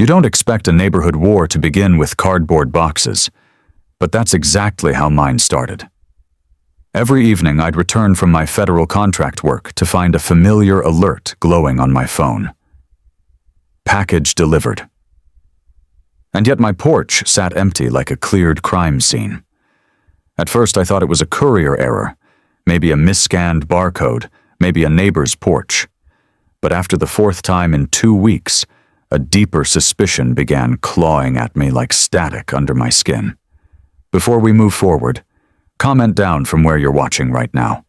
You don't expect a neighborhood war to begin with cardboard boxes, but that's exactly how mine started. Every evening I'd return from my federal contract work to find a familiar alert glowing on my phone. Package delivered. And yet my porch sat empty like a cleared crime scene. At first I thought it was a courier error, maybe a misscanned barcode, maybe a neighbor's porch. But after the fourth time in 2 weeks, a deeper suspicion began clawing at me like static under my skin. Before we move forward, comment down from where you're watching right now.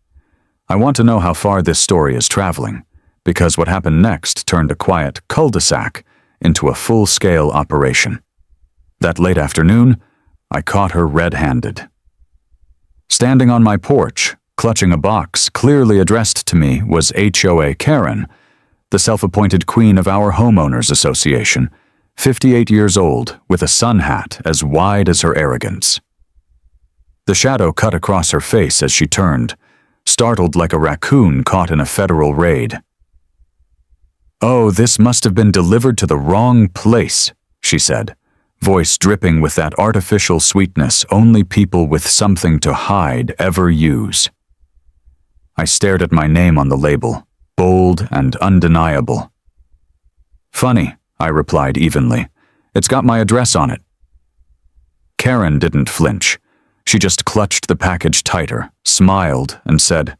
I want to know how far this story is traveling, because what happened next turned a quiet cul-de-sac into a full-scale operation. That late afternoon, I caught her red-handed. Standing on my porch, clutching a box clearly addressed to me, was HOA Karen, the self-appointed queen of our homeowners association, 58 years old, with a sun hat as wide as her arrogance. The shadow cut across her face as she turned, startled like a raccoon caught in a federal raid. "Oh, this must have been delivered to the wrong place," she said, voice dripping with that artificial sweetness only people with something to hide ever use. I stared at my name on the label, bold and undeniable. "Funny," I replied evenly. "It's got my address on it." Karen didn't flinch. She just clutched the package tighter, smiled, and said,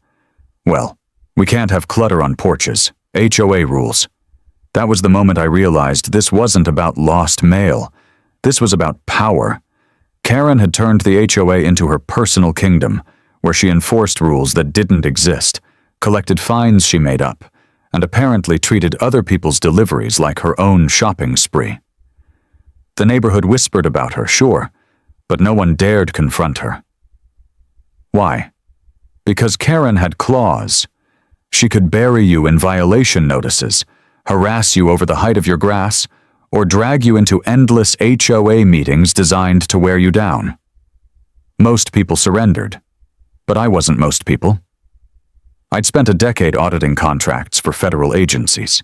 "Well, we can't have clutter on porches. HOA rules." That was the moment I realized this wasn't about lost mail. This was about power. Karen had turned the HOA into her personal kingdom, where she enforced rules that didn't exist, collected fines she made up, and apparently treated other people's deliveries like her own shopping spree. The neighborhood whispered about her, sure, but no one dared confront her. Why? Because Karen had claws. She could bury you in violation notices, harass you over the height of your grass, or drag you into endless HOA meetings designed to wear you down. Most people surrendered, but I wasn't most people. I'd spent a decade auditing contracts for federal agencies.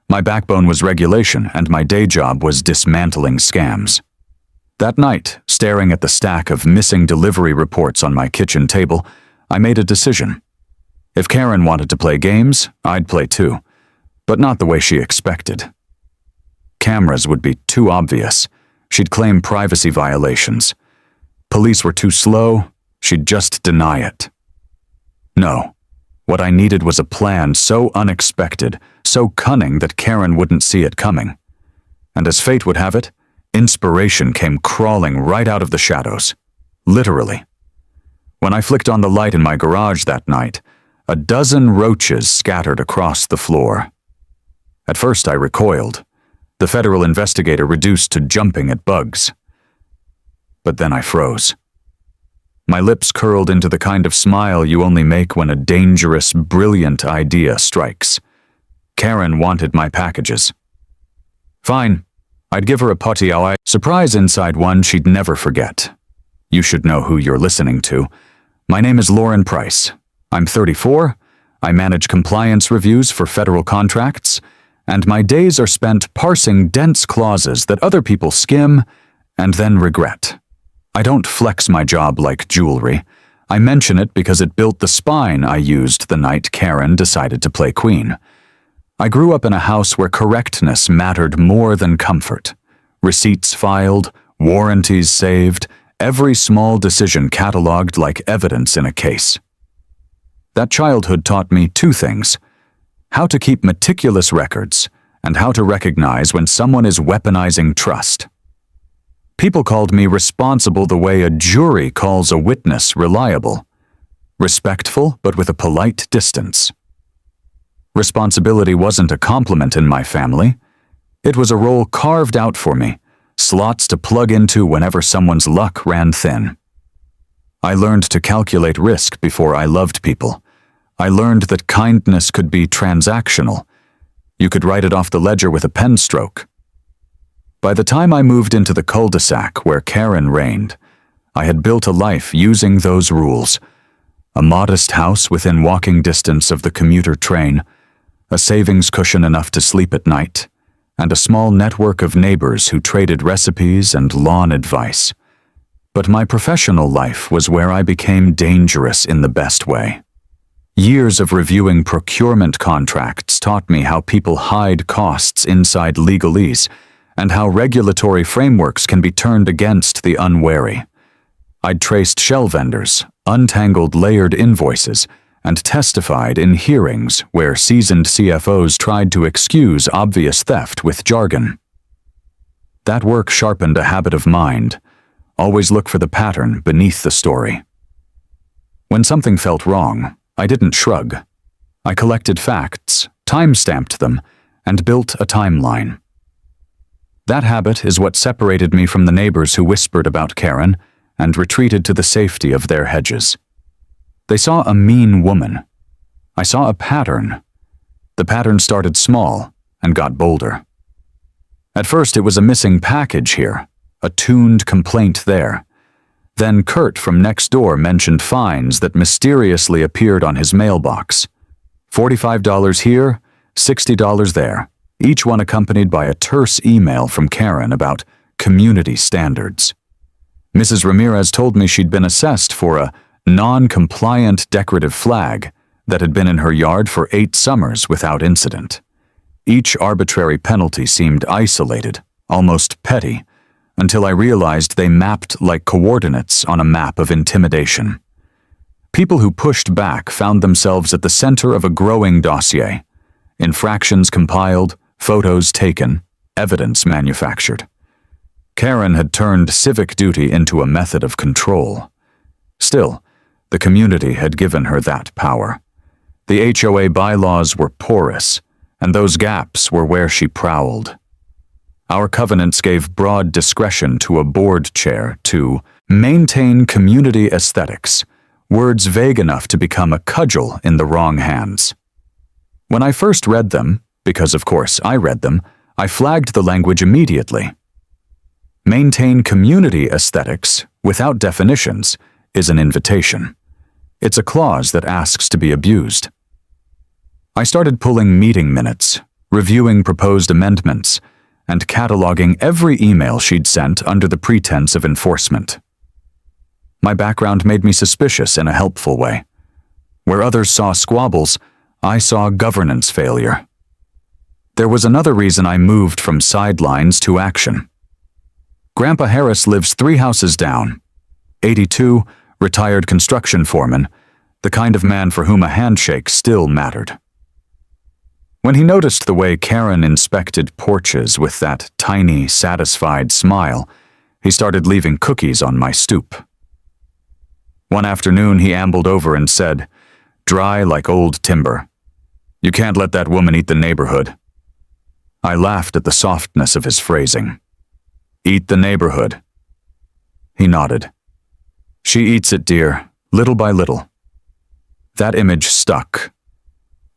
My backbone was regulation, and my day job was dismantling scams. That night, staring at the stack of missing delivery reports on my kitchen table, I made a decision. If Karen wanted to play games, I'd play too, but not the way she expected. Cameras would be too obvious. She'd claim privacy violations. Police were too slow. She'd just deny it. No. What I needed was a plan so unexpected, so cunning that Karen wouldn't see it coming. And as fate would have it, inspiration came crawling right out of the shadows. Literally. When I flicked on the light in my garage that night, a dozen roaches scattered across the floor. At first I recoiled, the federal investigator reduced to jumping at bugs. But then I froze. My lips curled into the kind of smile you only make when a dangerous, brilliant idea strikes. Karen wanted my packages. Fine, I'd give her a putty eye. Surprise inside one she'd never forget. You should know who you're listening to. My name is Lauren Price. I'm 34, I manage compliance reviews for federal contracts, and my days are spent parsing dense clauses that other people skim and then regret. I don't flex my job like jewelry. I mention it because it built the spine I used the night Karen decided to play queen. I grew up in a house where correctness mattered more than comfort. Receipts filed, warranties saved, every small decision cataloged like evidence in a case. That childhood taught me two things: how to keep meticulous records and how to recognize when someone is weaponizing trust. People called me responsible the way a jury calls a witness reliable. Respectful, but with a polite distance. Responsibility wasn't a compliment in my family. It was a role carved out for me, slots to plug into whenever someone's luck ran thin. I learned to calculate risk before I loved people. I learned that kindness could be transactional. You could write it off the ledger with a pen stroke. By the time I moved into the cul-de-sac where Karen reigned, I had built a life using those rules. A modest house within walking distance of the commuter train, a savings cushion enough to sleep at night, and a small network of neighbors who traded recipes and lawn advice. But my professional life was where I became dangerous in the best way. Years of reviewing procurement contracts taught me how people hide costs inside legalese and how regulatory frameworks can be turned against the unwary. I'd traced shell vendors, untangled layered invoices, and testified in hearings where seasoned CFOs tried to excuse obvious theft with jargon. That work sharpened a habit of mind. Always look for the pattern beneath the story. When something felt wrong, I didn't shrug. I collected facts, time-stamped them, and built a timeline. That habit is what separated me from the neighbors who whispered about Karen and retreated to the safety of their hedges. They saw a mean woman. I saw a pattern. The pattern started small and got bolder. At first it was a missing package here, a tuned complaint there. Then Kurt from next door mentioned fines that mysteriously appeared on his mailbox. $45 here, $60 there, each one accompanied by a terse email from Karen about community standards. Mrs. Ramirez told me she'd been assessed for a non-compliant decorative flag that had been in her yard for 8 summers without incident. Each arbitrary penalty seemed isolated, almost petty, until I realized they mapped like coordinates on a map of intimidation. People who pushed back found themselves at the center of a growing dossier. Infractions compiled, photos taken, evidence manufactured. Karen had turned civic duty into a method of control. Still, the community had given her that power. The HOA bylaws were porous, and those gaps were where she prowled. Our covenants gave broad discretion to a board chair to maintain community aesthetics, words vague enough to become a cudgel in the wrong hands. When I first read them, because of course I read them, I flagged the language immediately. Maintain community aesthetics, without definitions, is an invitation. It's a clause that asks to be abused. I started pulling meeting minutes, reviewing proposed amendments, and cataloging every email she'd sent under the pretense of enforcement. My background made me suspicious in a helpful way. Where others saw squabbles, I saw governance failure. There was another reason I moved from sidelines to action. Grandpa Harris lives 3 houses down. 82, retired construction foreman, the kind of man for whom a handshake still mattered. When he noticed the way Karen inspected porches with that tiny, satisfied smile, he started leaving cookies on my stoop. One afternoon he ambled over and said, "Dry like old timber. You can't let that woman eat the neighborhood." I laughed at the softness of his phrasing. "Eat the neighborhood." He nodded. "She eats it, dear, little by little." That image stuck.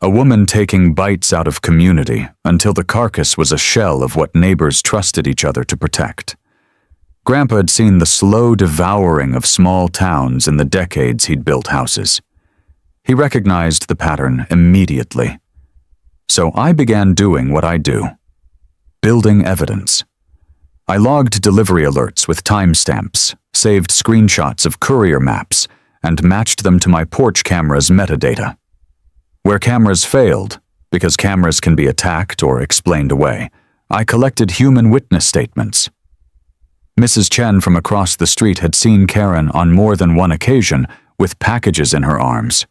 A woman taking bites out of community until the carcass was a shell of what neighbors trusted each other to protect. Grandpa had seen the slow devouring of small towns in the decades he'd built houses. He recognized the pattern immediately. So I began doing what I do, building evidence. I logged delivery alerts with timestamps, saved screenshots of courier maps, and matched them to my porch camera's metadata. Where cameras failed, because cameras can be attacked or explained away, I collected human witness statements. Mrs. Chen from across the street had seen Karen on more than one occasion with packages in her arms.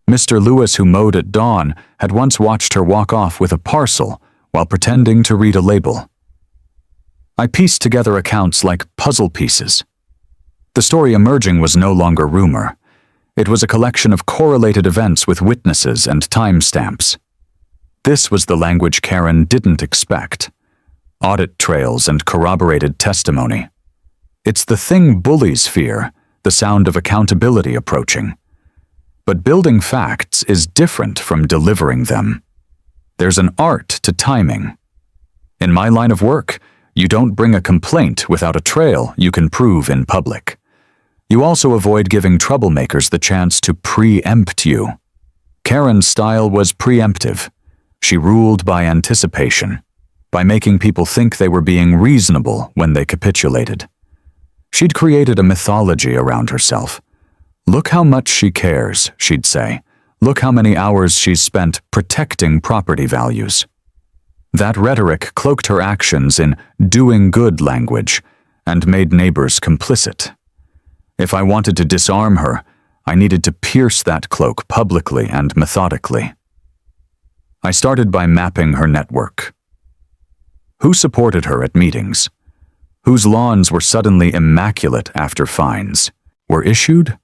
Mr. Lewis, who mowed at dawn, had once watched her walk off with a parcel while pretending to read a label. I pieced together accounts like puzzle pieces. The story emerging was no longer rumor. It was a collection of correlated events with witnesses and timestamps. This was the language Karen didn't expect. Audit trails and corroborated testimony. It's the thing bullies fear, the sound of accountability approaching. But building facts is different from delivering them. There's an art to timing. In my line of work, you don't bring a complaint without a trail you can prove in public. You also avoid giving troublemakers the chance to preempt you. Karen's style was preemptive. She ruled by anticipation. by making people think they were being reasonable when they capitulated. She'd created a mythology around herself. "Look how much she cares," she'd say. "Look how many hours she's spent protecting property values." That rhetoric cloaked her actions in doing good language and made neighbors complicit. If I wanted to disarm her, I needed to pierce that cloak publicly and methodically. I started by mapping her network. Who supported her at meetings? Whose lawns were suddenly immaculate after fines were issued?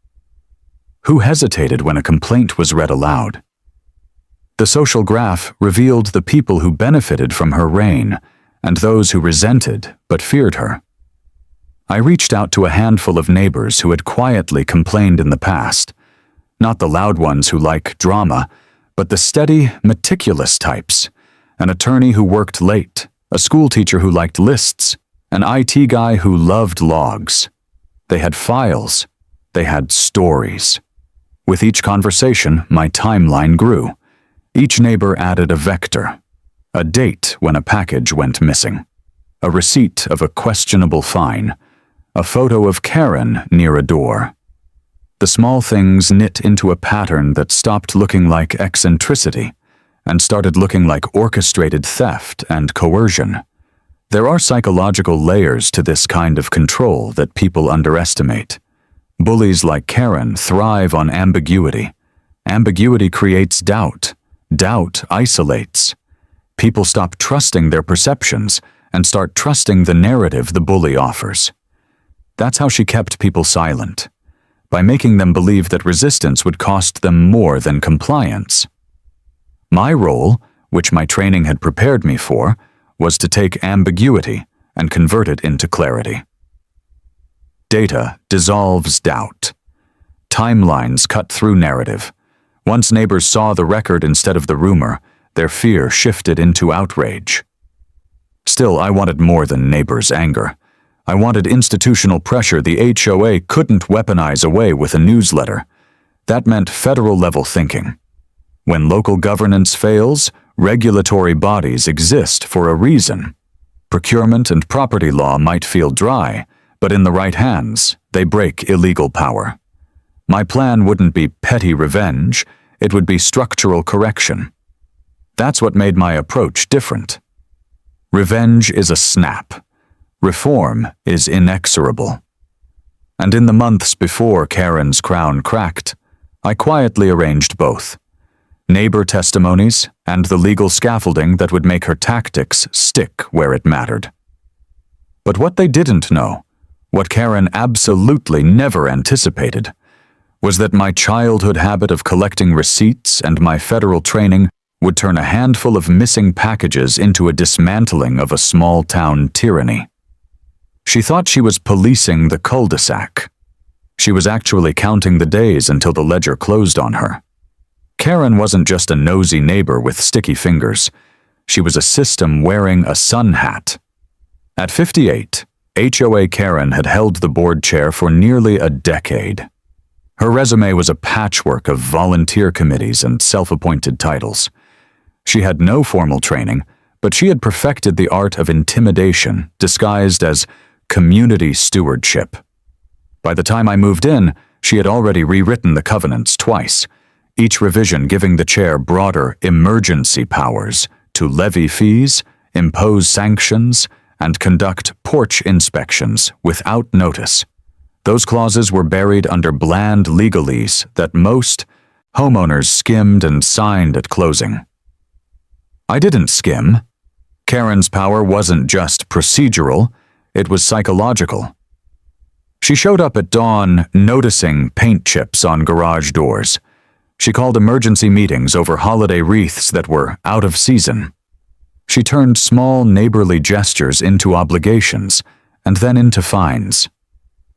Who hesitated when a complaint was read aloud? The social graph revealed the people who benefited from her reign and those who resented but feared her. I reached out to a handful of neighbors who had quietly complained in the past, not the loud ones who like drama, but the steady, meticulous types, an attorney who worked late, a schoolteacher who liked lists, an IT guy who loved logs. They had files. They had stories. With each conversation, my timeline grew. Each neighbor added a vector, a date when a package went missing, a receipt of a questionable fine, a photo of Karen near a door. The small things knit into a pattern that stopped looking like eccentricity and started looking like orchestrated theft and coercion. There are psychological layers to this kind of control that people underestimate. Bullies like Karen thrive on ambiguity. Ambiguity creates doubt. Doubt isolates. People stop trusting their perceptions and start trusting the narrative the bully offers. That's how she kept people silent, by making them believe that resistance would cost them more than compliance. My role, which my training had prepared me for, was to take ambiguity and convert it into clarity. Data dissolves doubt. Timelines cut through narrative. Once neighbors saw the record instead of the rumor, their fear shifted into outrage. Still, I wanted more than neighbors' anger. I wanted institutional pressure the HOA couldn't weaponize away with a newsletter. That meant federal-level thinking. When local governance fails, regulatory bodies exist for a reason. Procurement and property law might feel dry, but in the right hands, they break illegal power. My plan wouldn't be petty revenge, it would be structural correction. That's what made my approach different. Revenge is a snap. Reform is inexorable. And in the months before Karen's crown cracked, I quietly arranged both. Neighbor testimonies and the legal scaffolding that would make her tactics stick where it mattered. But what they didn't know, what Karen absolutely never anticipated, was that my childhood habit of collecting receipts and my federal training would turn a handful of missing packages into a dismantling of a small-town tyranny. She thought she was policing the cul-de-sac. She was actually counting the days until the ledger closed on her. Karen wasn't just a nosy neighbor with sticky fingers. She was a system wearing a sun hat. At 58, HOA Karen had held the board chair for nearly a decade. Her resume was a patchwork of volunteer committees and self-appointed titles. She had no formal training, but she had perfected the art of intimidation disguised as community stewardship. By the time I moved in, she had already rewritten the covenants twice, each revision giving the chair broader emergency powers to levy fees, impose sanctions, and conduct porch inspections without notice. Those clauses were buried under bland legalese that most homeowners skimmed and signed at closing. I didn't skim. Karen's power wasn't just procedural, it was psychological. She showed up at dawn noticing paint chips on garage doors. She called emergency meetings over holiday wreaths that were out of season. She turned small neighborly gestures into obligations and then into fines.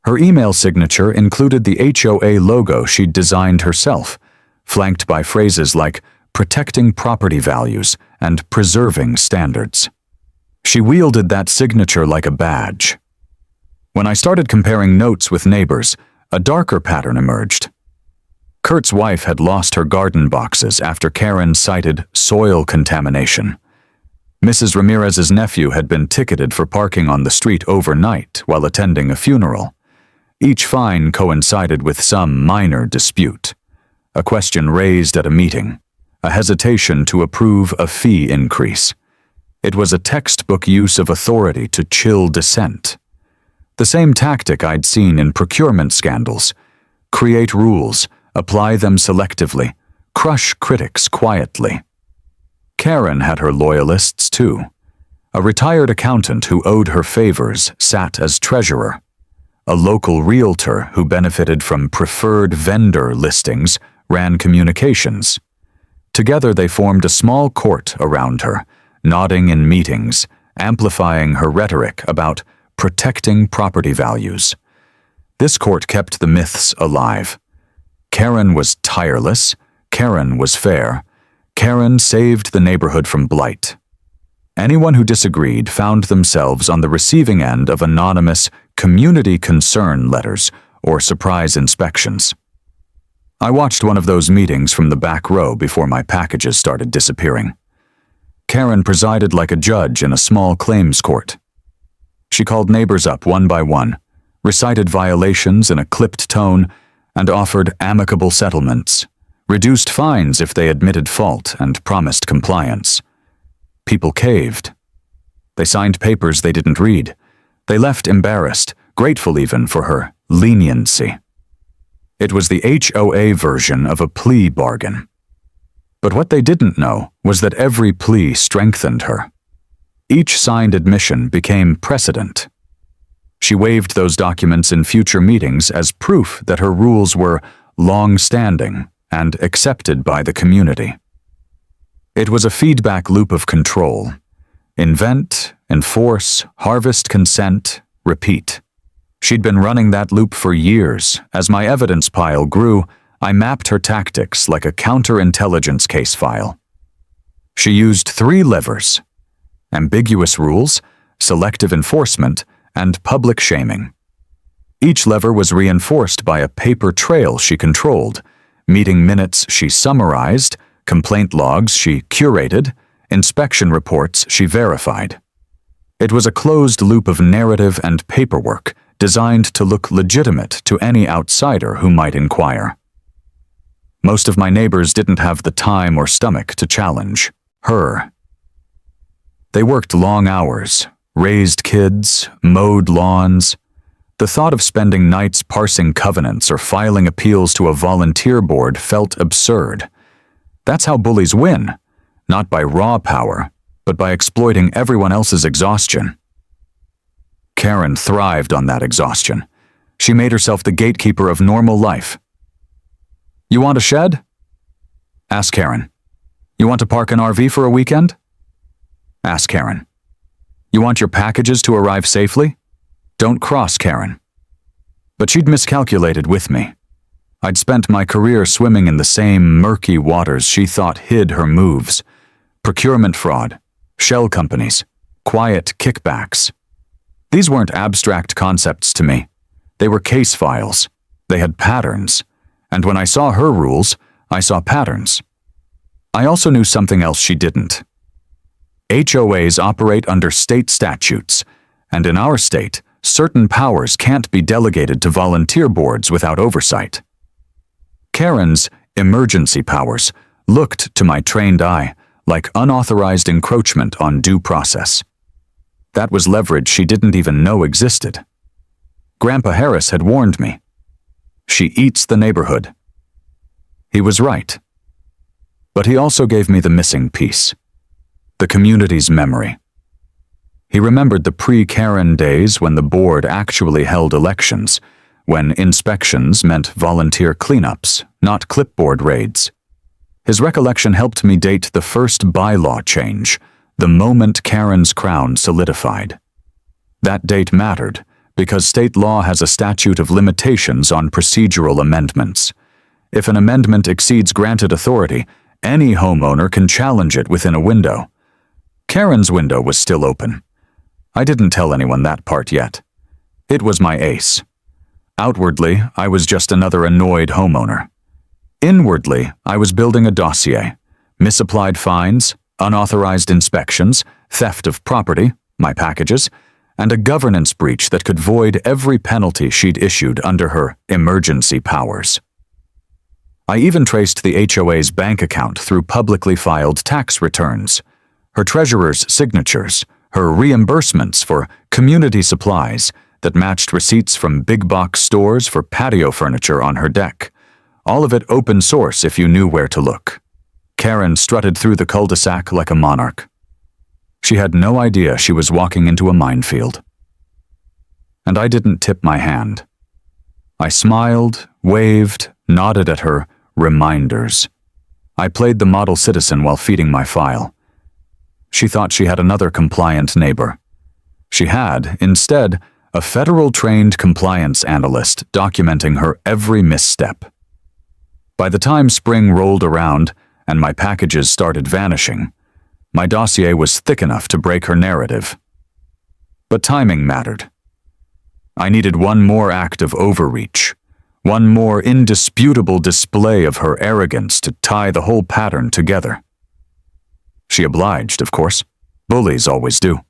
Her email signature included the HOA logo she'd designed herself, flanked by phrases like protecting property values and preserving standards. She wielded that signature like a badge. When I started comparing notes with neighbors, a darker pattern emerged. Kurt's wife had lost her garden boxes after Karen cited soil contamination. Mrs. Ramirez's nephew had been ticketed for parking on the street overnight while attending a funeral. Each fine coincided with some minor dispute. A question raised at a meeting, a hesitation to approve a fee increase. It was a textbook use of authority to chill dissent. The same tactic I'd seen in procurement scandals. Create rules, apply them selectively, crush critics quietly. Karen had her loyalists too. A retired accountant who owed her favors sat as treasurer. A local realtor who benefited from preferred vendor listings ran communications. Together they formed a small court around her, nodding in meetings, amplifying her rhetoric about protecting property values. This court kept the myths alive. Karen was tireless, Karen was fair, Karen saved the neighborhood from blight. Anyone who disagreed found themselves on the receiving end of anonymous community concern letters or surprise inspections. I watched one of those meetings from the back row before my packages started disappearing. Karen presided like a judge in a small claims court. She called neighbors up one by one, recited violations in a clipped tone, and offered amicable settlements, reduced fines if they admitted fault and promised compliance. People caved. They signed papers they didn't read. They left embarrassed, grateful even for her leniency. It was the HOA version of a plea bargain. But what they didn't know was that every plea strengthened her. Each signed admission became precedent. She waived those documents in future meetings as proof that her rules were long-standing and accepted by the community. It was a feedback loop of control. Invent, enforce, harvest consent, repeat. She'd been running that loop for years. As my evidence pile grew, I mapped her tactics like a counterintelligence case file. She used 3 levers: ambiguous rules, selective enforcement, and public shaming. Each lever was reinforced by a paper trail she controlled, meeting minutes she summarized, complaint logs she curated, inspection reports she verified. It was a closed loop of narrative and paperwork designed to look legitimate to any outsider who might inquire. Most of my neighbors didn't have the time or stomach to challenge her. They worked long hours, raised kids, mowed lawns. The thought of spending nights parsing covenants or filing appeals to a volunteer board felt absurd. That's how bullies win, not by raw power, but by exploiting everyone else's exhaustion. Karen thrived on that exhaustion. She made herself the gatekeeper of normal life. You want a shed? Ask Karen. You want to park an RV for a weekend? Ask Karen. You want your packages to arrive safely? Don't cross Karen. But she'd miscalculated with me. I'd spent my career swimming in the same murky waters she thought hid her moves. Procurement fraud, shell companies, quiet kickbacks. These weren't abstract concepts to me. They were case files. They had patterns. And when I saw her rules, I saw patterns. I also knew something else she didn't. HOAs operate under state statutes, and in our state, certain powers can't be delegated to volunteer boards without oversight. Karen's emergency powers looked, to my trained eye, like unauthorized encroachment on due process. That was leverage she didn't even know existed. Grandpa Harris had warned me. She eats the neighborhood. He was right. But he also gave me the missing piece. The community's memory. He remembered the pre-Karen days when the board actually held elections, when inspections meant volunteer cleanups, not clipboard raids. His recollection helped me date the first bylaw change, the moment Karen's crown solidified. That date mattered because state law has a statute of limitations on procedural amendments. If an amendment exceeds granted authority, any homeowner can challenge it within a window. Karen's window was still open. I didn't tell anyone that part yet. It was my ace. Outwardly, I was just another annoyed homeowner. Inwardly, I was building a dossier: misapplied fines, unauthorized inspections, theft of property, my packages, and a governance breach that could void every penalty she'd issued under her emergency powers. I even traced the HOA's bank account through publicly filed tax returns, her treasurer's signatures, her reimbursements for community supplies that matched receipts from big box stores for patio furniture on her deck, all of it open source if you knew where to look. Karen strutted through the cul-de-sac like a monarch. She had no idea she was walking into a minefield. And I didn't tip my hand. I smiled, waved, nodded at her reminders. I played the model citizen while feeding my file. She thought she had another compliant neighbor. She had, instead, a federal-trained compliance analyst documenting her every misstep. By the time spring rolled around and my packages started vanishing, my dossier was thick enough to break her narrative. But timing mattered. I needed one more act of overreach, one more indisputable display of her arrogance to tie the whole pattern together. She obliged, of course. Bullies always do.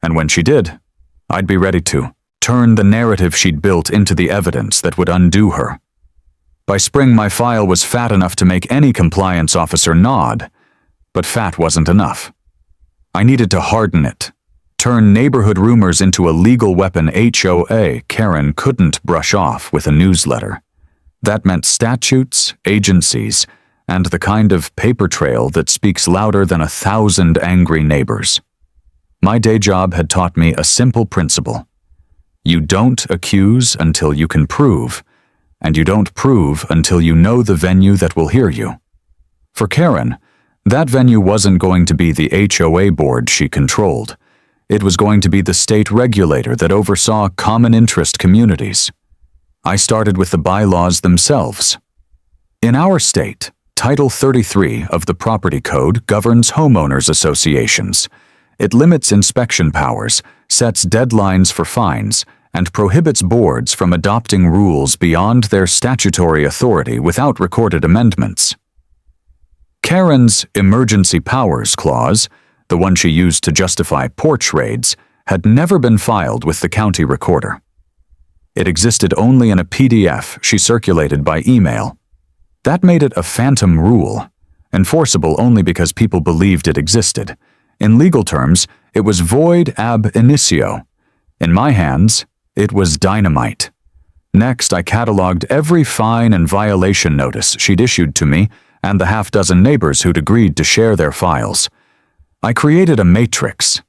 And when she did, I'd be ready to turn the narrative she'd built into the evidence that would undo her. By spring, my file was fat enough to make any compliance officer nod, but fat wasn't enough. I needed to harden it, turn neighborhood rumors into a legal weapon HOA Karen couldn't brush off with a newsletter. That meant statutes, agencies, and the kind of paper trail that speaks louder than 1,000 angry neighbors. My day job had taught me a simple principle. You don't accuse until you can prove, and you don't prove until you know the venue that will hear you. For Karen, that venue wasn't going to be the HOA board she controlled. It was going to be the state regulator that oversaw common interest communities. I started with the bylaws themselves. In our state, Title 33 of the Property Code governs homeowners associations. It limits inspection powers, sets deadlines for fines, and prohibits boards from adopting rules beyond their statutory authority without recorded amendments. Karen's emergency powers clause, the one she used to justify porch raids, had never been filed with the county recorder. It existed only in a PDF she circulated by email. That made it a phantom rule, enforceable only because people believed it existed. In legal terms, it was void ab initio. In my hands, it was dynamite. Next, I cataloged every fine and violation notice she'd issued to me and the half-dozen neighbors who'd agreed to share their files. I created a matrix.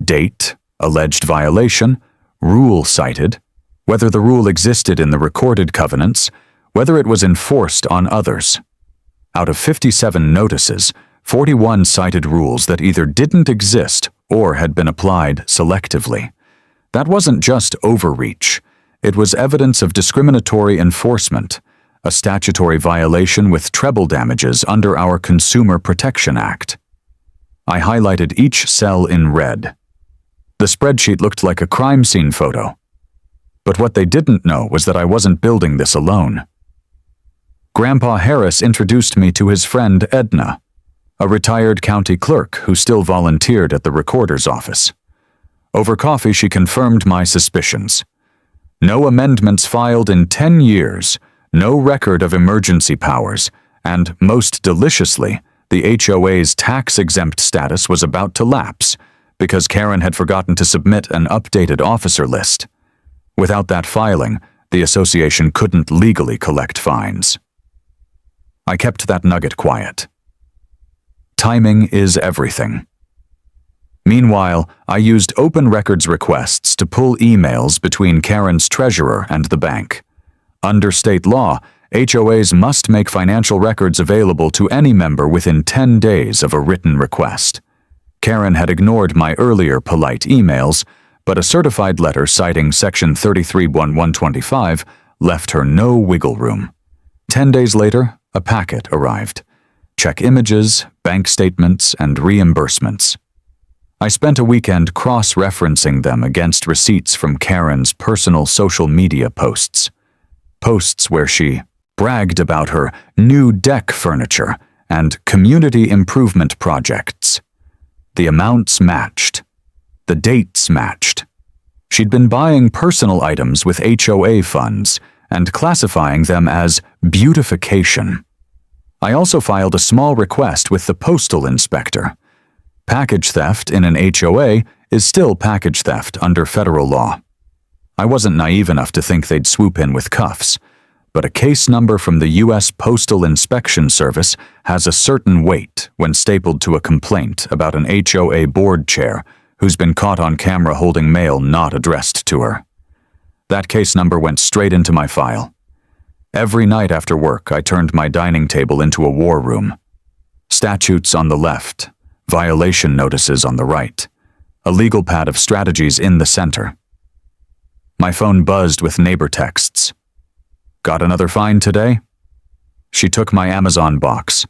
Date, alleged violation, rule cited, whether the rule existed in the recorded covenants, whether it was enforced on others. Out of 57 notices, 41 cited rules that either didn't exist or had been applied selectively. That wasn't just overreach. It was evidence of discriminatory enforcement, a statutory violation with treble damages under our Consumer Protection Act. I highlighted each cell in red. The spreadsheet looked like a crime scene photo. But what they didn't know was that I wasn't building this alone. Grandpa Harris introduced me to his friend Edna, a retired county clerk who still volunteered at the recorder's office. Over coffee, she confirmed my suspicions. No amendments filed in 10 years, no record of emergency powers, and, most deliciously, the HOA's tax-exempt status was about to lapse because Karen had forgotten to submit an updated officer list. Without that filing, the association couldn't legally collect fines. I kept that nugget quiet. Timing is everything. Meanwhile, I used open records requests to pull emails between Karen's treasurer and the bank. Under state law, HOAs must make financial records available to any member within 10 days of a written request. Karen had ignored my earlier polite emails, but a certified letter citing Section 33.1125 left her no wiggle room. 10 days later, a packet arrived. Check images, bank statements, and reimbursements. I spent a weekend cross-referencing them against receipts from Karen's personal social media posts. Posts where she bragged about her new deck furniture and community improvement projects. The amounts matched. The dates matched. She'd been buying personal items with HOA funds and classifying them as beautification. I also filed a small request with the postal inspector. Package theft in an HOA is still package theft under federal law. I wasn't naive enough to think they'd swoop in with cuffs, but a case number from the U.S. Postal Inspection Service has a certain weight when stapled to a complaint about an HOA board chair who's been caught on camera holding mail not addressed to her. That case number went straight into my file. Every night after work, I turned my dining table into a war room. Statutes on the left, violation notices on the right, a legal pad of strategies in the center. My phone buzzed with neighbor texts. Got another fine today? She took my Amazon box.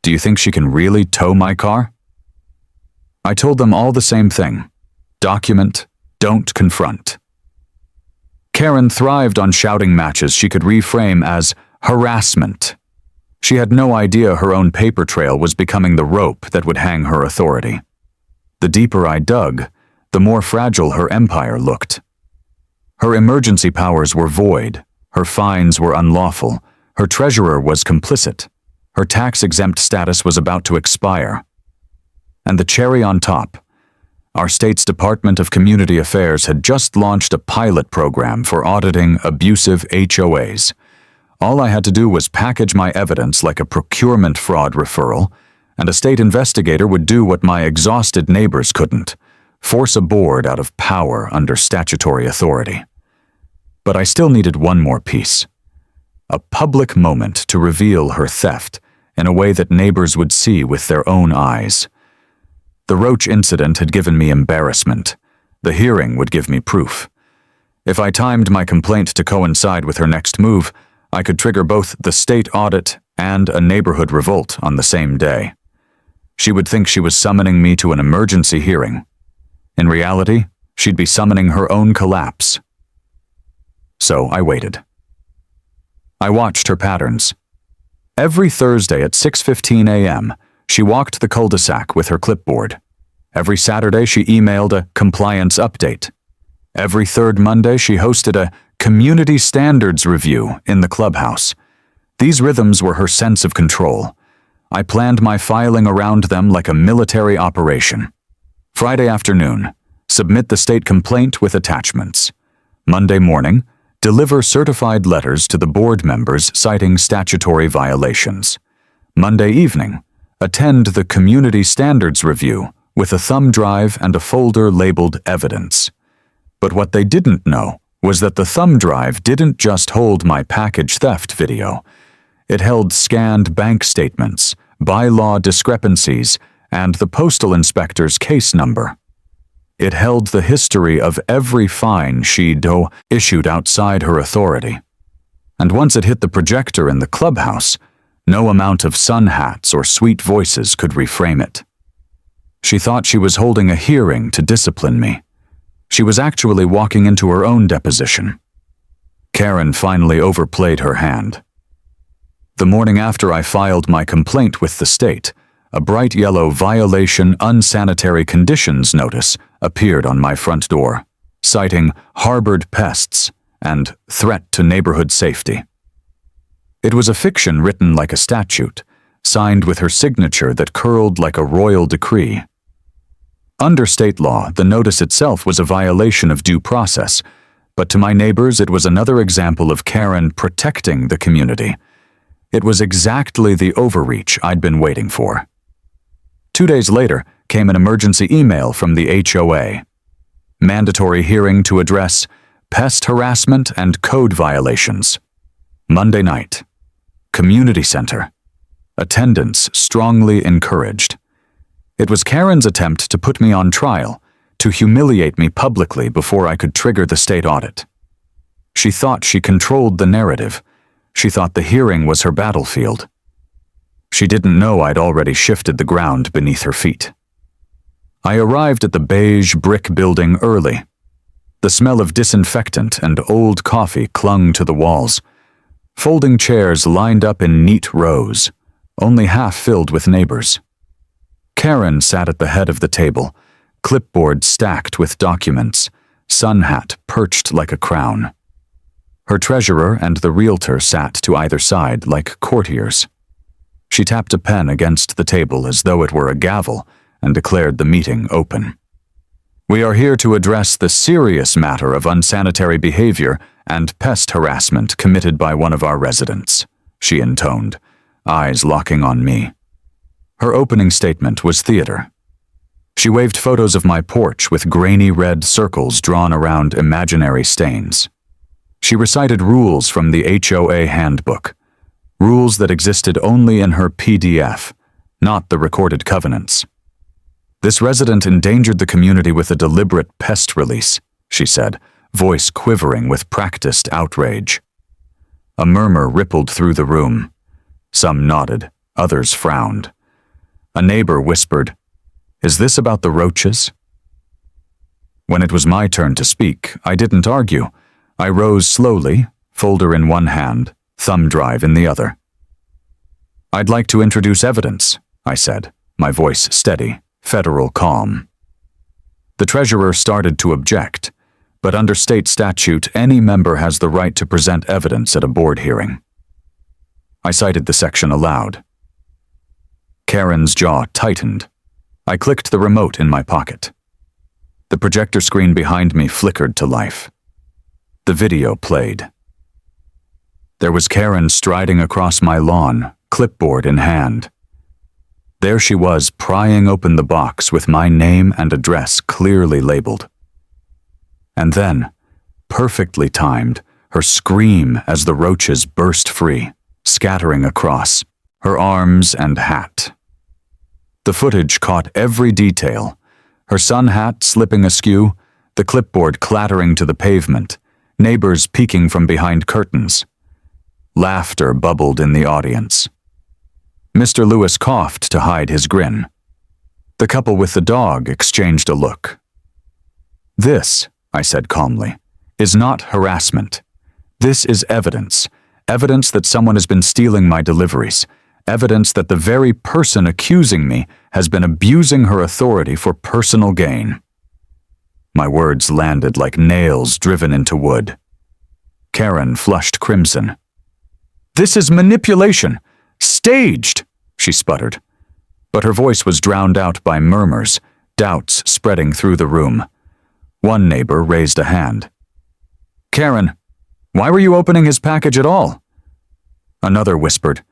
Do you think she can really tow my car? I told them all the same thing. Document, don't confront. Karen thrived on shouting matches she could reframe as harassment. She had no idea her own paper trail was becoming the rope that would hang her authority. The deeper I dug, the more fragile her empire looked. Her emergency powers were void, her fines were unlawful, her treasurer was complicit, her tax-exempt status was about to expire. And the cherry on top, our state's Department of Community Affairs had just launched a pilot program for auditing abusive HOAs. All I had to do was package my evidence like a procurement fraud referral, and a state investigator would do what my exhausted neighbors couldn't, force a board out of power under statutory authority. But I still needed one more piece. A public moment to reveal her theft in a way that neighbors would see with their own eyes. The Roach incident had given me embarrassment. The hearing would give me proof. If I timed my complaint to coincide with her next move, I could trigger both the state audit and a neighborhood revolt on the same day. She would think she was summoning me to an emergency hearing. In reality, she'd be summoning her own collapse. So I waited. I watched her patterns. Every Thursday at 6:15 a.m., she walked the cul-de-sac with her clipboard. Every Saturday, she emailed a compliance update. Every third Monday, she hosted a community standards review in the clubhouse. These rhythms were her sense of control. I planned my filing around them like a military operation. Friday afternoon, submit the state complaint with attachments. Monday morning, deliver certified letters to the board members citing statutory violations. Monday evening, attend the community standards review with a thumb drive and a folder labeled evidence. But what they didn't know was that the thumb drive didn't just hold my package theft video. It held scanned bank statements, bylaw discrepancies, and the postal inspector's case number. It held the history of every fine she'd issued outside her authority. And once it hit the projector in the clubhouse, no amount of sun hats or sweet voices could reframe it. She thought she was holding a hearing to discipline me. She was actually walking into her own deposition. Karen finally overplayed her hand. The morning after I filed my complaint with the state, a bright yellow violation unsanitary conditions notice appeared on my front door, citing harbored pests and threat to neighborhood safety. It was a fiction written like a statute, signed with her signature that curled like a royal decree. Under state law, the notice itself was a violation of due process, but to my neighbors it was another example of Karen protecting the community. It was exactly the overreach I'd been waiting for. 2 days later came an emergency email from the HOA. Mandatory hearing to address pest harassment and code violations. Monday night. Community center. Attendance strongly encouraged. It was Karen's attempt to put me on trial, to humiliate me publicly before I could trigger the state audit. She thought she controlled the narrative. She thought the hearing was her battlefield. She didn't know I'd already shifted the ground beneath her feet. I arrived at the beige brick building early. The smell of disinfectant and old coffee clung to the walls. Folding chairs lined up in neat rows, only half filled with neighbors. Karen sat at the head of the table, clipboard stacked with documents, sun hat perched like a crown. Her treasurer and the realtor sat to either side like courtiers. She tapped a pen against the table as though it were a gavel and declared the meeting open. "We are here to address the serious matter of unsanitary behavior and pest harassment committed by one of our residents," she intoned, eyes locking on me. Her opening statement was theater. She waved photos of my porch with grainy red circles drawn around imaginary stains. She recited rules from the HOA handbook, rules that existed only in her PDF, not the recorded covenants. "This resident endangered the community with a deliberate pest release," she said, voice quivering with practiced outrage. A murmur rippled through the room. Some nodded, others frowned. A neighbor whispered, "Is this about the Roaches?" When it was my turn to speak, I didn't argue. I rose slowly, folder in one hand, thumb drive in the other. "I'd like to introduce evidence," I said, my voice steady, federal calm. The treasurer started to object, but under state statute, any member has the right to present evidence at a board hearing. I cited the section aloud. Karen's jaw tightened. I clicked the remote in my pocket. The projector screen behind me flickered to life. The video played. There was Karen striding across my lawn, clipboard in hand. There she was, prying open the box with my name and address clearly labeled. And then, perfectly timed, her scream as the roaches burst free, scattering across her arms and hat. The footage caught every detail, her sun hat slipping askew, the clipboard clattering to the pavement, neighbors peeking from behind curtains. Laughter bubbled in the audience. Mr. Lewis coughed to hide his grin. The couple with the dog exchanged a look. "This," I said calmly, "is not harassment. This is evidence. Evidence that someone has been stealing my deliveries. Evidence that the very person accusing me has been abusing her authority for personal gain." My words landed like nails driven into wood. Karen flushed crimson. "This is manipulation! Staged!" she sputtered. But her voice was drowned out by murmurs, doubts spreading through the room. One neighbor raised a hand. "Karen, why were you opening his package at all?" Another whispered,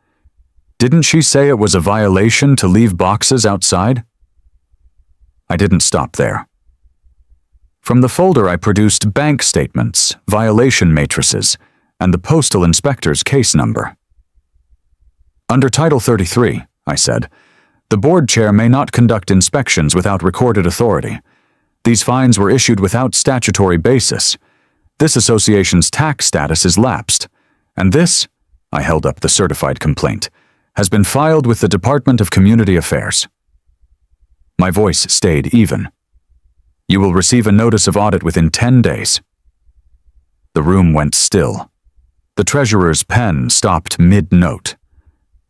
"Didn't she say it was a violation to leave boxes outside?" I didn't stop there. From the folder I produced bank statements, violation matrices, and the postal inspector's case number. "Under Title 33, I said, "the board chair may not conduct inspections without recorded authority. These fines were issued without statutory basis. This association's tax status is lapsed, and this," I held up the certified complaint, "has been filed with the Department of Community Affairs." My voice stayed even. "You will receive a notice of audit within 10 days. The room went still. The treasurer's pen stopped mid-note.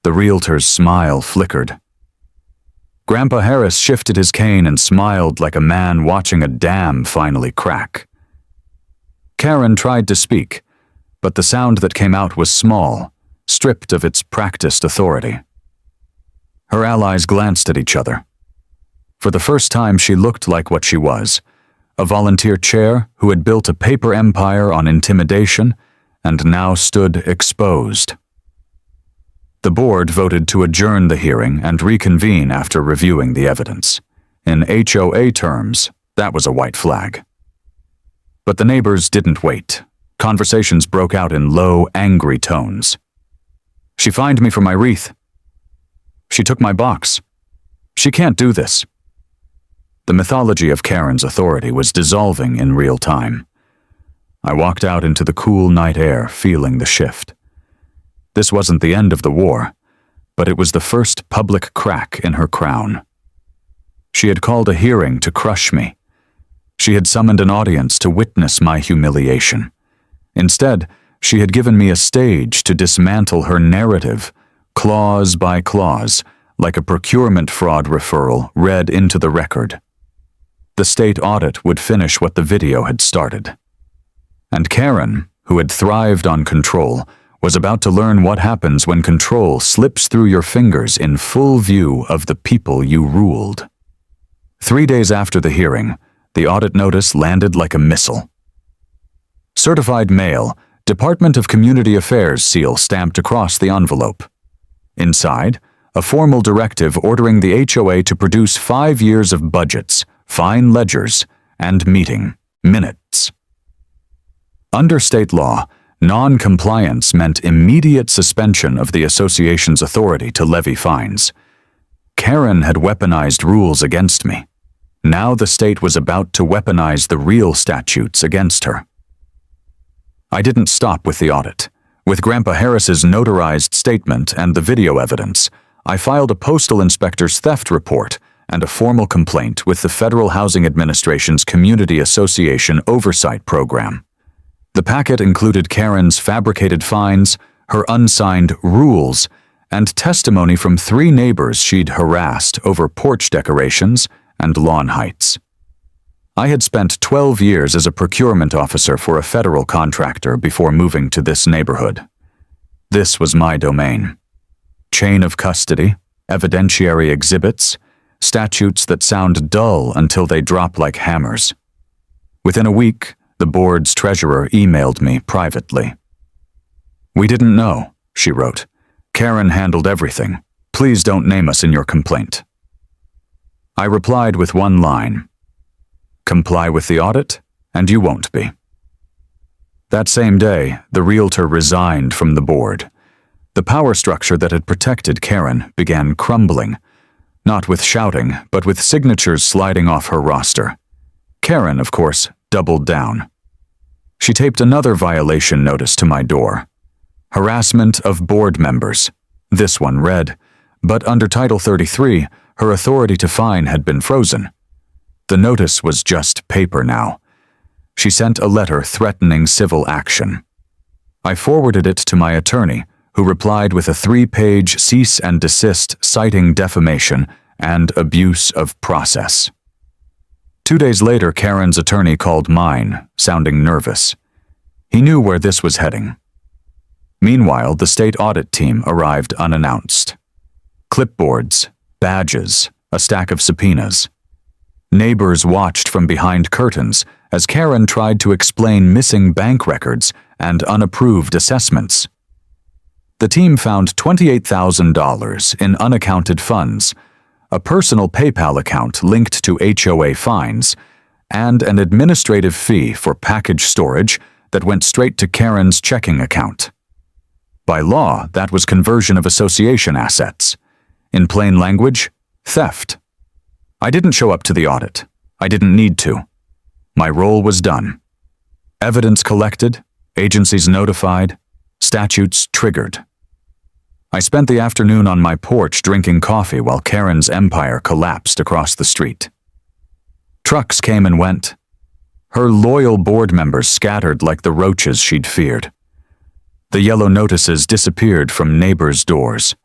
The realtor's smile flickered. Grandpa Harris shifted his cane and smiled like a man watching a dam finally crack. Karen tried to speak, but the sound that came out was small, stripped of its practiced authority. Her allies glanced at each other. For the first time, she looked like what she was, a volunteer chair who had built a paper empire on intimidation and now stood exposed. The board voted to adjourn the hearing and reconvene after reviewing the evidence. In HOA terms, that was a white flag. But the neighbors didn't wait. Conversations broke out in low, angry tones. "She fined me for my wreath. She took my box. She can't do this." The mythology of Karen's authority was dissolving in real time. I walked out into the cool night air, feeling the shift. This wasn't the end of the war, but it was the first public crack in her crown. She had called a hearing to crush me. She had summoned an audience to witness my humiliation. Instead, she had given me a stage to dismantle her narrative, clause by clause, like a procurement fraud referral read into the record. The state audit would finish what the video had started. And Karen, who had thrived on control, was about to learn what happens when control slips through your fingers in full view of the people you ruled. 3 days after the hearing, the audit notice landed like a missile. Certified mail, Department of Community Affairs seal stamped across the envelope. Inside, a formal directive ordering the HOA to produce 5 years of budgets, fine ledgers, and meeting minutes. Under state law, non-compliance meant immediate suspension of the association's authority to levy fines. Karen had weaponized rules against me. Now the state was about to weaponize the real statutes against her. I didn't stop with the audit. With Grandpa Harris's notarized statement and the video evidence, I filed a postal inspector's theft report and a formal complaint with the Federal Housing Administration's Community Association Oversight Program. The packet included Karen's fabricated fines, her unsigned rules, and testimony from 3 neighbors she'd harassed over porch decorations and lawn heights. I had spent 12 years as a procurement officer for a federal contractor before moving to this neighborhood. This was my domain. Chain of custody, evidentiary exhibits, statutes that sound dull until they drop like hammers. Within a week, the board's treasurer emailed me privately. "We didn't know," she wrote. "Karen handled everything. Please don't name us in your complaint." I replied with one line: "Comply with the audit, and you won't be." That same day, the realtor resigned from the board. The power structure that had protected Karen began crumbling, not with shouting, but with signatures sliding off her roster. Karen, of course, doubled down. She taped another violation notice to my door. Harassment of board members. This one read, but under Title 33, her authority to fine had been frozen. The notice was just paper now. She sent a letter threatening civil action. I forwarded it to my attorney, who replied with a 3-page cease and desist citing defamation and abuse of process. 2 days later, Karen's attorney called mine, sounding nervous. He knew where this was heading. Meanwhile, the state audit team arrived unannounced. Clipboards, badges, a stack of subpoenas. Neighbors watched from behind curtains as Karen tried to explain missing bank records and unapproved assessments. The team found $28,000 in unaccounted funds, a personal PayPal account linked to HOA fines, and an administrative fee for package storage that went straight to Karen's checking account. By law, that was conversion of association assets. In plain language, theft. I didn't show up to the audit. I didn't need to. My role was done. Evidence collected, agencies notified, statutes triggered. I spent the afternoon on my porch drinking coffee while Karen's empire collapsed across the street. Trucks came and went. Her loyal board members scattered like the roaches she'd feared. The yellow notices disappeared from neighbors' doors.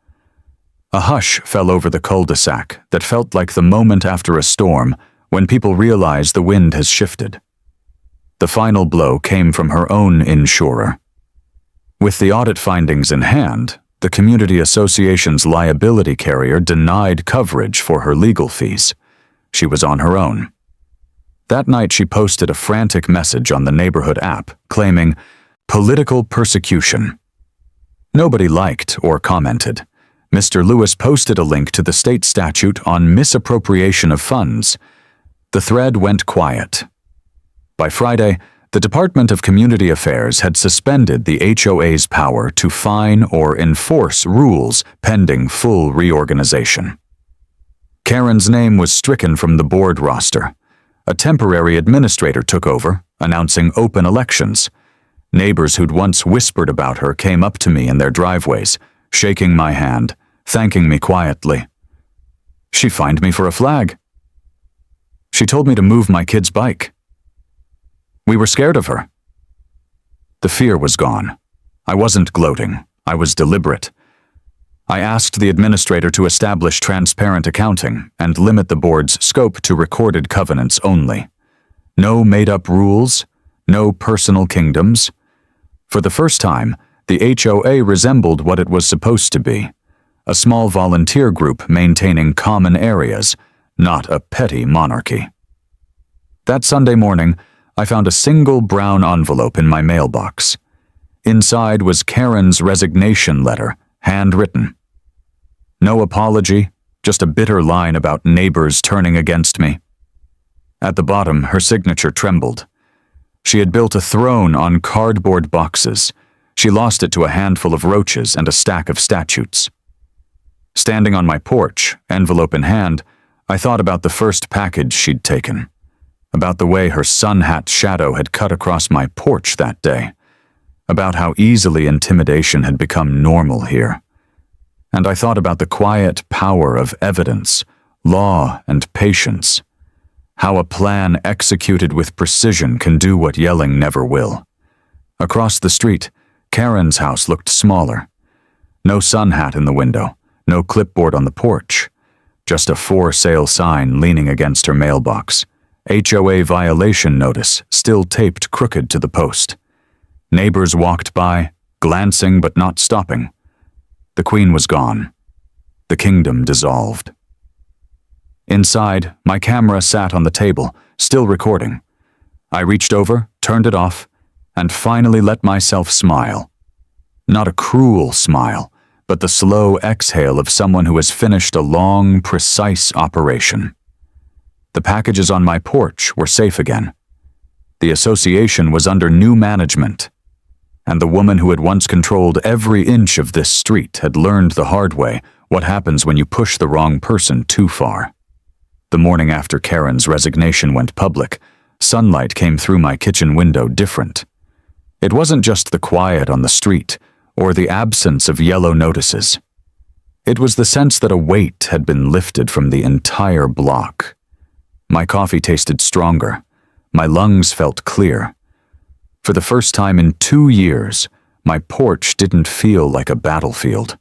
A hush fell over the cul-de-sac that felt like the moment after a storm when people realize the wind has shifted. The final blow came from her own insurer. With the audit findings in hand, the community association's liability carrier denied coverage for her legal fees. She was on her own. That night she posted a frantic message on the neighborhood app claiming political persecution. Nobody liked or commented. Mr. Lewis posted a link to the state statute on misappropriation of funds. The thread went quiet. By Friday, the Department of Community Affairs had suspended the HOA's power to fine or enforce rules pending full reorganization. Karen's name was stricken from the board roster. A temporary administrator took over, announcing open elections. Neighbors who'd once whispered about her came up to me in their driveways, shaking my hand, thanking me quietly. She fined me for a flag. She told me to move my kid's bike. We were scared of her. The fear was gone. I wasn't gloating. I was deliberate. I asked the administrator to establish transparent accounting and limit the board's scope to recorded covenants only. No made-up rules, no personal kingdoms. For the first time, the HOA resembled what it was supposed to be, a small volunteer group maintaining common areas, not a petty monarchy. That Sunday morning, I found a single brown envelope in my mailbox. Inside was Karen's resignation letter, handwritten. No apology, just a bitter line about neighbors turning against me. At the bottom, her signature trembled. She had built a throne on cardboard boxes. She lost it to a handful of roaches and a stack of statutes. Standing on my porch, envelope in hand, I thought about the first package she'd taken, about the way her sun hat shadow had cut across my porch that day, about how easily intimidation had become normal here. And I thought about the quiet power of evidence, law, and patience, how a plan executed with precision can do what yelling never will. Across the street, Karen's house looked smaller. No sun hat in the window, no clipboard on the porch, just a for sale sign leaning against her mailbox, HOA violation notice still taped crooked to the post. Neighbors walked by, glancing but not stopping. The queen was gone. The kingdom dissolved. Inside, my camera sat on the table, still recording. I reached over, turned it off, and finally let myself smile. Not a cruel smile, but the slow exhale of someone who has finished a long, precise operation. The packages on my porch were safe again. The association was under new management, and the woman who had once controlled every inch of this street had learned the hard way what happens when you push the wrong person too far. The morning after Karen's resignation went public, sunlight came through my kitchen window different. It wasn't just the quiet on the street or the absence of yellow notices. It was the sense that a weight had been lifted from the entire block. My coffee tasted stronger. My lungs felt clear. For the first time in 2 years, my porch didn't feel like a battlefield.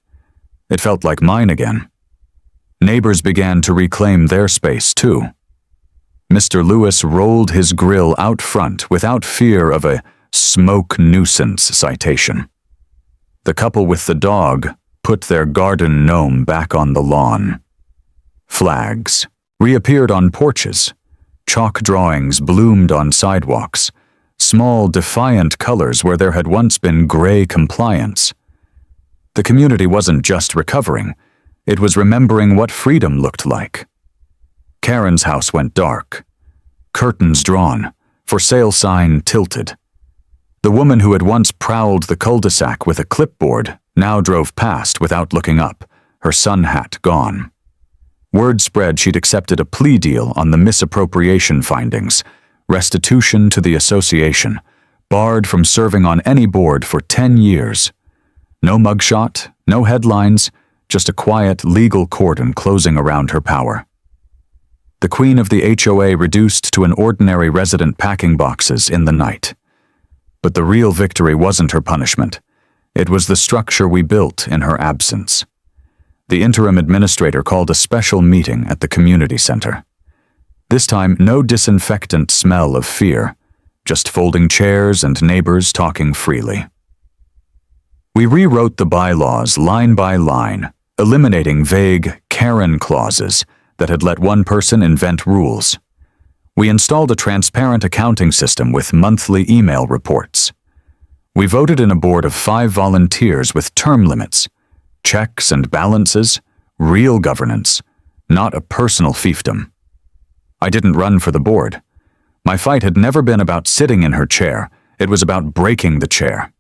It felt like mine again. Neighbors began to reclaim their space, too. Mr. Lewis rolled his grill out front without fear of a smoke nuisance citation. The couple with the dog put their garden gnome back on the lawn. Flags reappeared on porches. Chalk drawings bloomed on sidewalks. Small, defiant colors where there had once been gray compliance. The community wasn't just recovering. It was remembering what freedom looked like. Karen's house went dark. Curtains drawn, for sale sign tilted. The woman who had once prowled the cul-de-sac with a clipboard now drove past without looking up, her sun hat gone. Word spread she'd accepted a plea deal on the misappropriation findings, restitution to the association, barred from serving on any board for 10 years. No mugshot, no headlines, just a quiet legal cordon closing around her power. The queen of the HOA reduced to an ordinary resident packing boxes in the night. But the real victory wasn't her punishment. It was the structure we built in her absence. The interim administrator called a special meeting at the community center. This time, no disinfectant smell of fear, just folding chairs and neighbors talking freely. We rewrote the bylaws line by line, eliminating vague Karen clauses that had let one person invent rules. We installed a transparent accounting system with monthly email reports. We voted in a board of 5 volunteers with term limits, checks and balances, real governance, not a personal fiefdom. I didn't run for the board. My fight had never been about sitting in her chair. It was about breaking the chair.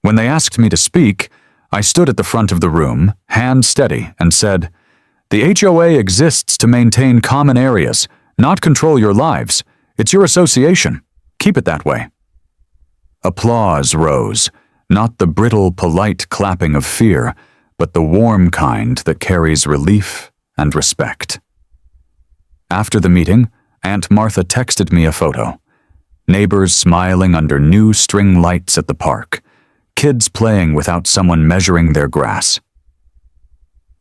When they asked me to speak, I stood at the front of the room, hand steady, and said, "The HOA exists to maintain common areas, not control your lives. It's your association. Keep it that way." Applause rose, not the brittle, polite clapping of fear, but the warm kind that carries relief and respect. After the meeting, Aunt Martha texted me a photo. Neighbors smiling under new string lights at the park. Kids playing without someone measuring their grass.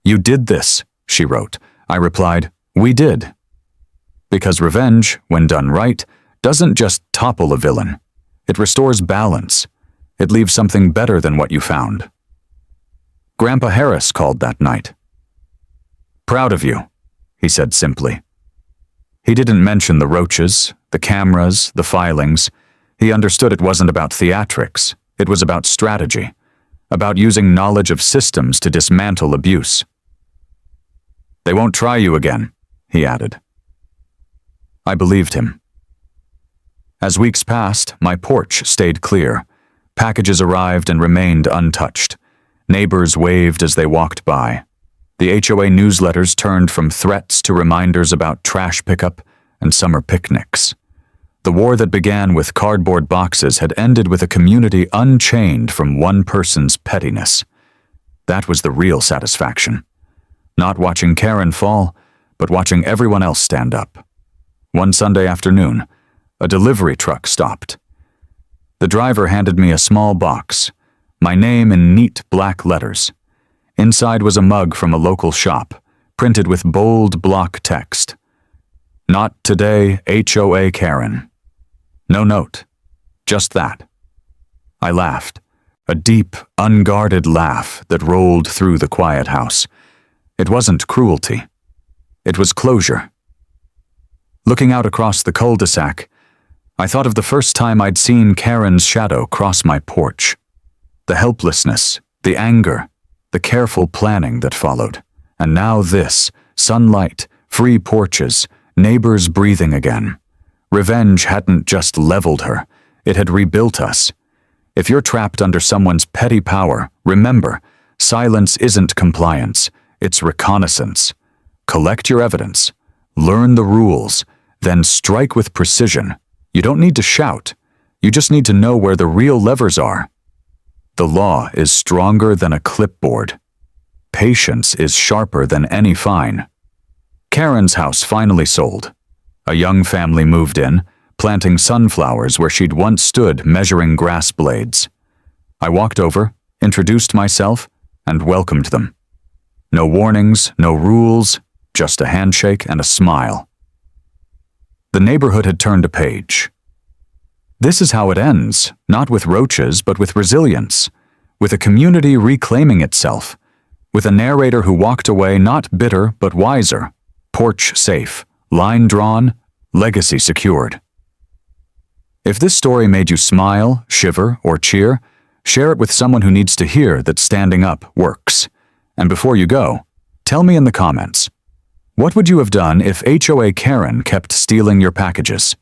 "You did this," she wrote. I replied, "We did." Because revenge, when done right, doesn't just topple a villain. It restores balance. It leaves something better than what you found. Grandpa Harris called that night. "Proud of you," he said simply. He didn't mention the roaches, the cameras, the filings. He understood it wasn't about theatrics. It was about strategy, about using knowledge of systems to dismantle abuse. "They won't try you again," he added. I believed him. As weeks passed, my porch stayed clear. Packages arrived and remained untouched. Neighbors waved as they walked by. The HOA newsletters turned from threats to reminders about trash pickup and summer picnics. The war that began with cardboard boxes had ended with a community unchained from one person's pettiness. That was the real satisfaction. Not watching Karen fall, but watching everyone else stand up. One Sunday afternoon, a delivery truck stopped. The driver handed me a small box, my name in neat black letters. Inside was a mug from a local shop, printed with bold block text. "Not today, HOA Karen." No note, just that. I laughed, a deep, unguarded laugh that rolled through the quiet house. It wasn't cruelty. It was closure. Looking out across the cul-de-sac, I thought of the first time I'd seen Karen's shadow cross my porch. The helplessness, the anger, the careful planning that followed. And now this, sunlight, free porches, neighbors breathing again. Revenge hadn't just leveled her, it had rebuilt us. If you're trapped under someone's petty power, remember, silence isn't compliance, it's reconnaissance. Collect your evidence, learn the rules, then strike with precision. You don't need to shout, you just need to know where the real levers are. The law is stronger than a clipboard. Patience is sharper than any fine. Karen's house finally sold. A young family moved in, planting sunflowers where she'd once stood measuring grass blades. I walked over, introduced myself, and welcomed them. No warnings, no rules, just a handshake and a smile. The neighborhood had turned a page. This is how it ends, not with roaches, but with resilience, with a community reclaiming itself, with a narrator who walked away not bitter but wiser, porch safe, line drawn, legacy secured. If this story made you smile, shiver, or cheer, share it with someone who needs to hear that standing up works. And before you go, tell me in the comments, what would you have done if HOA Karen kept stealing your packages?